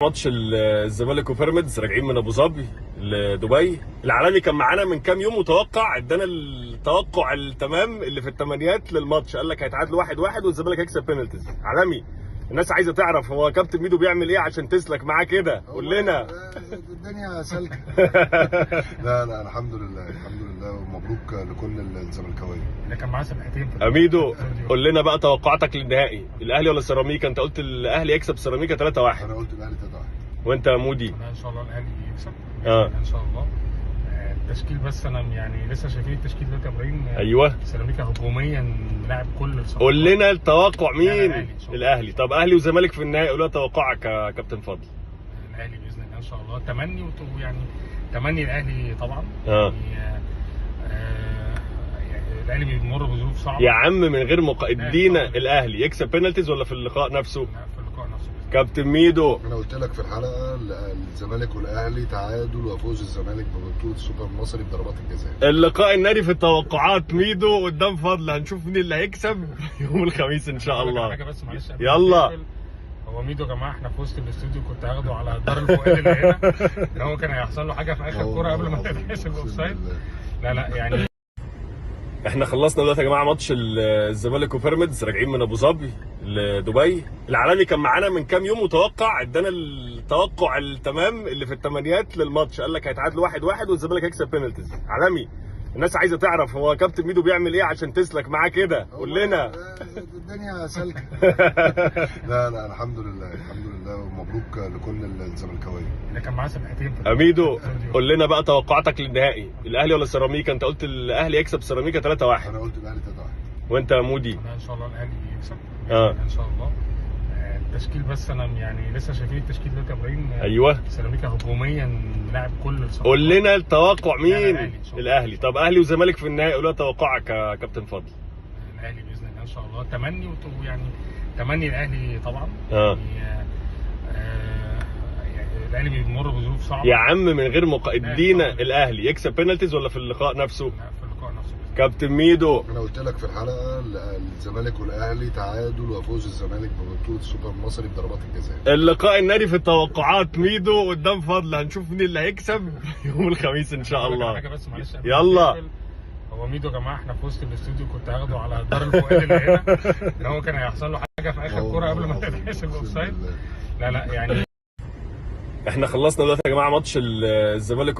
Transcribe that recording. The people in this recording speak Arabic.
ماتش الزمالك وبيراميدز راجعين من ابو ظبي لدبي. العالمي كان معانا من كام يوم وتوقع، ادانا التوقع التمام اللي في الثمانيات للماتش. قال لك هيتعادلوا 1-1 والزمالك هيكسب بينالتيز. عالمي، الناس عايزه تعرف هو كابتن ميدو بيعمل ايه عشان تسلك معاه كده؟ قول لنا. الدنيا سالكه. لا الحمد لله الحمد لله، ومبروك لكل الزملكاويه. اللي كان معاه سبحتين في اميدو، قول لنا بقى توقعاتك للنهائي، الاهلي ولا سيراميكا؟ انت قلت الاهلي يكسب سيراميكا 3-1. انا قلت الاهلي 3-1. وانت يا مودي؟ انا ان شاء الله الاهلي يكسب ان شاء الله. التشكيل بس انا يعني لسه شايفين التشكيل دلوقتي يا ابراهيم. ايوه، سيراميكا هجوميا لاعب كل الصفات. قول لنا التوقع مين؟ الأهلي. طب اهلي وزمالك في النهائي، قول لنا توقعك يا كابتن فضل. الاهلي باذن الله ان شاء الله. يعني تمني الاهلي طبعا. يعني الاهلي بيمر بظروف صعبه يا عم من غير ادينا الاهلي يكسب بينالتيز ولا في اللقاء نفسه؟ في اللقاء نفسه. كابتن ميدو، انا قلت لك في الحلقه الزمالك والاهلي تعادل، وفوز الزمالك ببطوله السوبر المصري بضربات الجزاء. اللقاء الناري في التوقعات، ميدو قدام فضل. هنشوف مين اللي هيكسب يوم الخميس ان شاء الله. بس معلش يلا. هو ميدو يا جماعه، احنا في وسط الاستوديو كنت هاخده على الدار الفؤاد اللي هنا ان هو كان هيحصل له حاجه في اخر كوره قبل ما تتحسب اوفسايد. لا يعني احنا خلصنا دلوقتي يا جماعه ماتش الزمالك وبيراميدز، راجعين من ابو ظبي لدبي. العالمي كان معانا من كام يوم وتوقع، ادانا التوقع التمام اللي في الثمانيات للماتش. قال لك هيتعادلوا 1-1 والزمالك هيكسب بينالتيز. عالمي، الناس عايزه تعرف هو كابتن ميدو بيعمل ايه عشان تسلك معاه كده؟ قول لنا. الدنيا سالكه. لا الحمد لله الحمد لله، ومبروك لكل الزملكاويه. اللي كان معاه سبحتين في اميدو، قول لنا بقى توقعاتك للنهائي، الاهلي ولا سيراميكا؟ انت قلت الاهلي يكسب سيراميكا 3-1. انا قلت الاهلي 3-1. وانت يا مودي؟ انا ان شاء الله الاهلي يكسب ان شاء الله. التشكيل بس انا يعني لسه شايفين التشكيل دلوقتي يا ابراهيم. ايوه، سيراميكا هجوميا لاعب كل الصفات. قول لنا التوقع مين؟ الأهلي. طب اهلي وزمالك في النهائي، قول لنا توقعك يا كابتن فضل. الاهلي باذن الله ان شاء الله. تمني الاهلي طبعا. الاهلي بيمر بظروف صعبه. يا عم من غير ادينا الاهلي يكسب بينالتيز ولا في اللقاء نفسه؟ في اللقاء نفسه. كابتن ميدو، انا قلت لك في الحلقه الزمالك والاهلي تعادل، وفوز الزمالك ببطوله السوبر المصري بضربات الجزاء. اللقاء الناري في التوقعات، ميدو قدام فضل. هنشوف مين اللي هيكسب يوم الخميس ان شاء الله. بس معلش يلا. هو ميدو يا جماعه، احنا في وسط الاستوديو كنت هاخده على الدار الفؤاد اللي هنا ان هو كان هيحصل له حاجه في اخر كوره قبل ما تتحسب اوفسايد. لا يعني احنا خلصنا دلوقتي يا جماعه ماتش الزمالك